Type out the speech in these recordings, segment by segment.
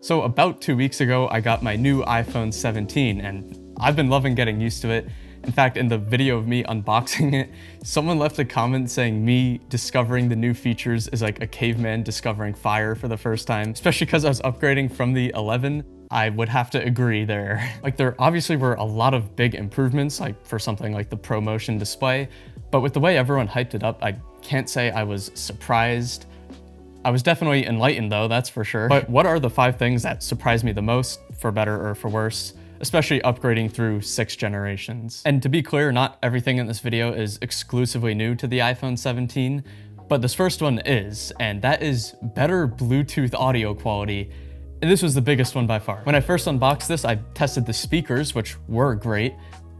So about 2 weeks ago, I got my new iPhone 17 and I've been loving getting used to it. In fact, in the video of me unboxing it, someone left a comment saying me discovering the new features is like a caveman discovering fire for the first time, especially because I was upgrading from the 11. I would have to agree there. Like there obviously were a lot of big improvements, like for something like the ProMotion display, but with the way everyone hyped it up, I can't say I was surprised. I was definitely enlightened though, that's for sure. But what are the 5 things that surprised me the most, for better or for worse, especially upgrading through 6 generations? And to be clear, not everything in this video is exclusively new to the iPhone 17, but this first one is, and that is better Bluetooth audio quality. And this was the biggest one by far. When I first unboxed this, I tested the speakers, which were great.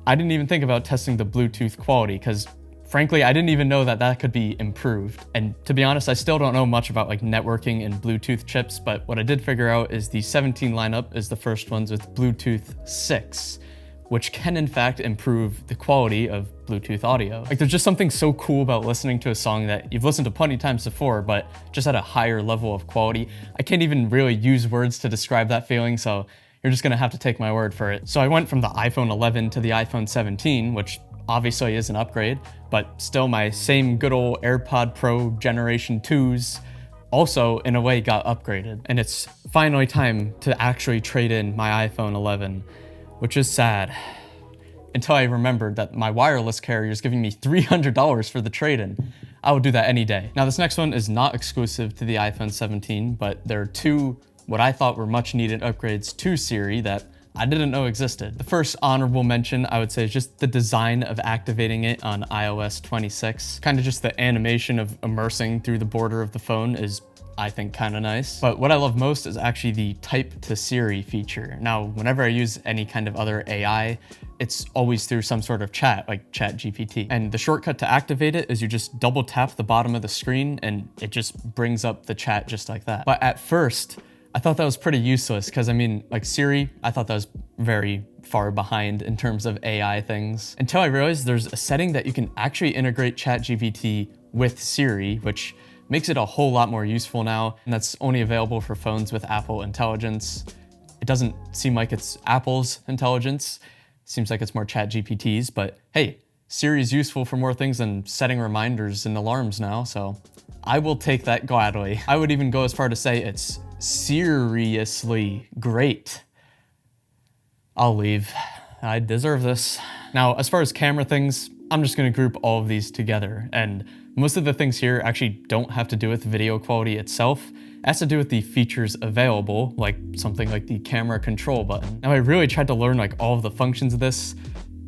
I didn't even think about testing the Bluetooth quality because frankly, I didn't even know that that could be improved. And to be honest, I still don't know much about like networking and Bluetooth chips, but what I did figure out is the 17 lineup is the first ones with Bluetooth 6, which can in fact improve the quality of Bluetooth audio. Like there's just something so cool about listening to a song that you've listened to plenty of times before, but just at a higher level of quality. I can't even really use words to describe that feeling, so you're just gonna have to take my word for it. So I went from the iPhone 11 to the iPhone 17, which obviously is an upgrade, but still my same good old AirPod Pro Generation 2s also in a way got upgraded. And it's finally time to actually trade in my iPhone 11, which is sad. Until I remembered that my wireless carrier is giving me $300 for the trade-in. I would do that any day. Now this next one is not exclusive to the iPhone 17, but there are 2 what I thought were much needed upgrades to Siri that I didn't know existed. The first honorable mention I would say is just the design of activating it on iOS 26. Kind of just the animation of immersing through the border of the phone is, I think, kind of nice. But what I love most is actually the type to Siri feature. Now, whenever I use any kind of other AI, it's always through some sort of chat, like ChatGPT. And the shortcut to activate it is you just double tap the bottom of the screen and it just brings up the chat just like that. But at first, I thought that was pretty useless because I mean, like Siri, I thought that was very far behind in terms of AI things. Until I realized there's a setting that you can actually integrate ChatGPT with Siri, which makes it a whole lot more useful now. And that's only available for phones with Apple Intelligence. It doesn't seem like it's Apple's intelligence. It seems like it's more ChatGPT's, but hey, Siri is useful for more things than setting reminders and alarms now, so I will take that gladly. I would even go as far to say it's seriously great. I'll leave. I deserve this. Now, as far as camera things, I'm just gonna group all of these together, and most of the things here actually don't have to do with video quality itself. It has to do with the features available, like something like the camera control button. Now, I really tried to learn like all of the functions of this,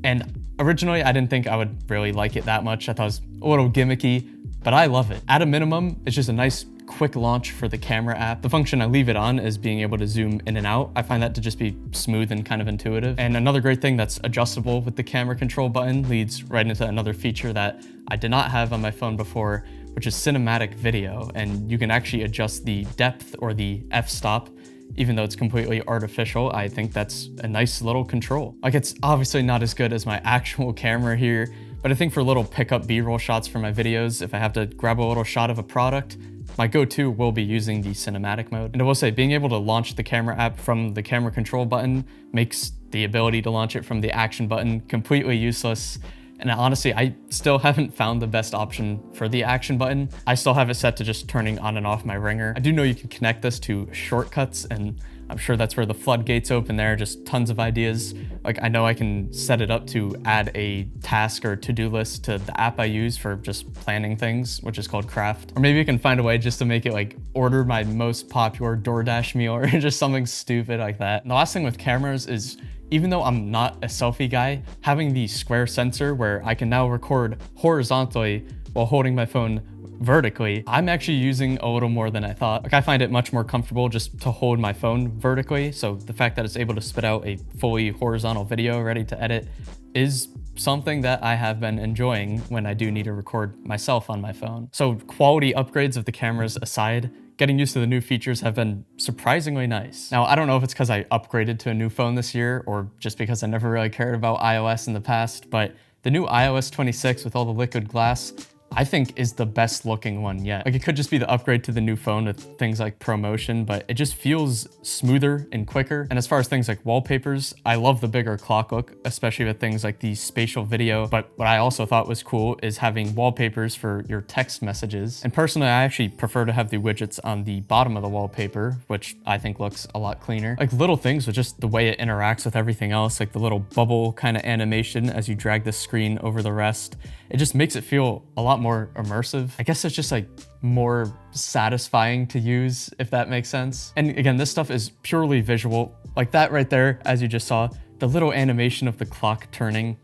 and originally I didn't think I would really like it that much. I thought it was a little gimmicky, but I love it. At a minimum, it's just a nice quick launch for the camera app. The function I leave it on is being able to zoom in and out. I find that to just be smooth and kind of intuitive. And another great thing that's adjustable with the camera control button leads right into another feature that I did not have on my phone before, which is cinematic video. And you can actually adjust the depth or the f-stop, even though it's completely artificial. I think that's a nice little control. Like it's obviously not as good as my actual camera here, but I think for little pickup B-roll shots for my videos, if I have to grab a little shot of a product, my go-to will be using the cinematic mode. And I will say, being able to launch the camera app from the camera control button makes the ability to launch it from the action button completely useless. And honestly, I still haven't found the best option for the action button. I still have it set to just turning on and off my ringer. I do know you can connect this to shortcuts, and I'm sure that's where the floodgates open there, just tons of ideas. Like I know I can set it up to add a task or to-do list to the app I use for just planning things, which is called Craft. Or maybe you can find a way just to make it like order my most popular DoorDash meal or just something stupid like that. And the last thing with cameras is, even though I'm not a selfie guy, having the square sensor where I can now record horizontally while holding my phone vertically, I'm actually using a little more than I thought. Like I find it much more comfortable just to hold my phone vertically. So the fact that it's able to spit out a fully horizontal video ready to edit is something that I have been enjoying when I do need to record myself on my phone. So quality upgrades of the cameras aside, getting used to the new features have been surprisingly nice. Now, I don't know if it's because I upgraded to a new phone this year or just because I never really cared about iOS in the past, but the new iOS 26 with all the liquid glass I think is the best looking one yet. Like, it could just be the upgrade to the new phone with things like ProMotion, but it just feels smoother and quicker. And as far as things like wallpapers, I love the bigger clock look, especially with things like the spatial video. But what I also thought was cool is having wallpapers for your text messages. And personally, I actually prefer to have the widgets on the bottom of the wallpaper, which I think looks a lot cleaner. Like, little things with just the way it interacts with everything else, like the little bubble kind of animation as you drag the screen over the rest. It just makes it feel a lot more immersive. I guess it's just like more satisfying to use, if that makes sense. And again, this stuff is purely visual. Like that right there, as you just saw, the little animation of the clock turning.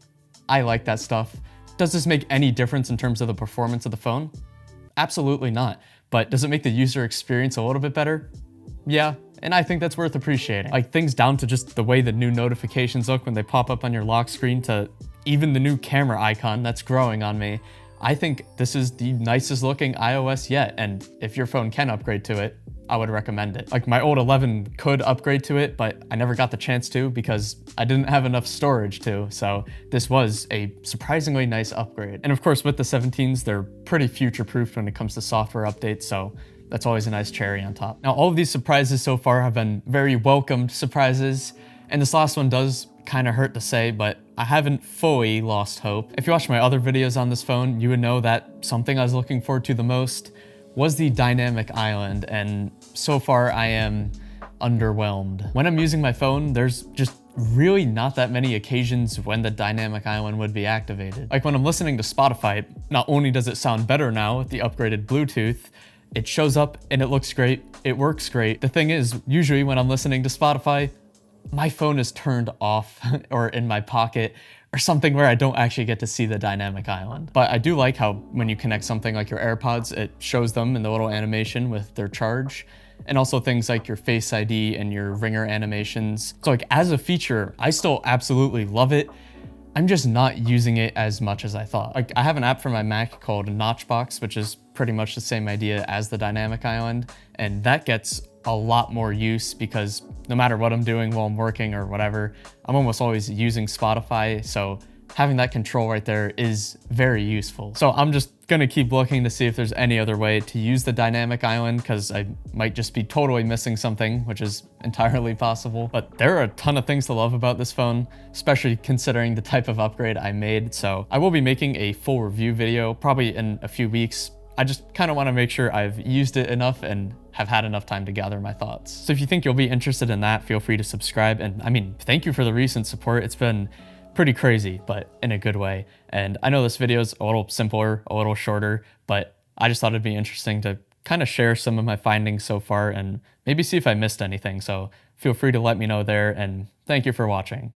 I like that stuff. Does this make any difference in terms of the performance of the phone? Absolutely not. But does it make the user experience a little bit better? Yeah, and I think that's worth appreciating. Like, things down to just the way the new notifications look when they pop up on your lock screen, to even the new camera icon that's growing on me. I think this is the nicest looking iOS yet, and if your phone can upgrade to it, I would recommend it. Like, my old 11 could upgrade to it, but I never got the chance to because I didn't have enough storage to, so this was a surprisingly nice upgrade. And of course, with the 17s, they're pretty future-proofed when it comes to software updates, so that's always a nice cherry on top. Now, all of these surprises so far have been very welcomed surprises, and this last one does kind of hurt to say, but I haven't fully lost hope. If you watch my other videos on this phone, you would know that something I was looking forward to the most was the dynamic island, and so far I am underwhelmed. When I'm using my phone, there's just really not that many occasions when the dynamic island would be activated. Like, when I'm listening to Spotify, not only does it sound better now with the upgraded Bluetooth, it shows up and it looks great, it works great. The thing is, usually when I'm listening to Spotify, my phone is turned off or in my pocket or something where I don't actually get to see the dynamic island. But I do like how when you connect something like your AirPods, it shows them in the little animation with their charge, and also things like your Face ID and your ringer animations. So like, as a feature, I still absolutely love it. I'm just not using it as much as I thought. Like, I have an app for my Mac called Notchbox, which is pretty much the same idea as the dynamic island, and that gets a lot more use because no matter what I'm doing while I'm working or whatever, I'm almost always using Spotify, so having that control right there is very useful. So I'm just gonna keep looking to see if there's any other way to use the dynamic island, because I might just be totally missing something, which is entirely possible. But there are a ton of things to love about this phone, especially considering the type of upgrade I made. So I will be making a full review video probably in a few weeks. I just kind of want to make sure I've used it enough and have had enough time to gather my thoughts. So if you think you'll be interested in that, feel free to subscribe. And I mean, thank you for the recent support. It's been pretty crazy, but in a good way. And I know this video is a little simpler, a little shorter, but I just thought it'd be interesting to kind of share some of my findings so far and maybe see if I missed anything. So feel free to let me know there, and thank you for watching.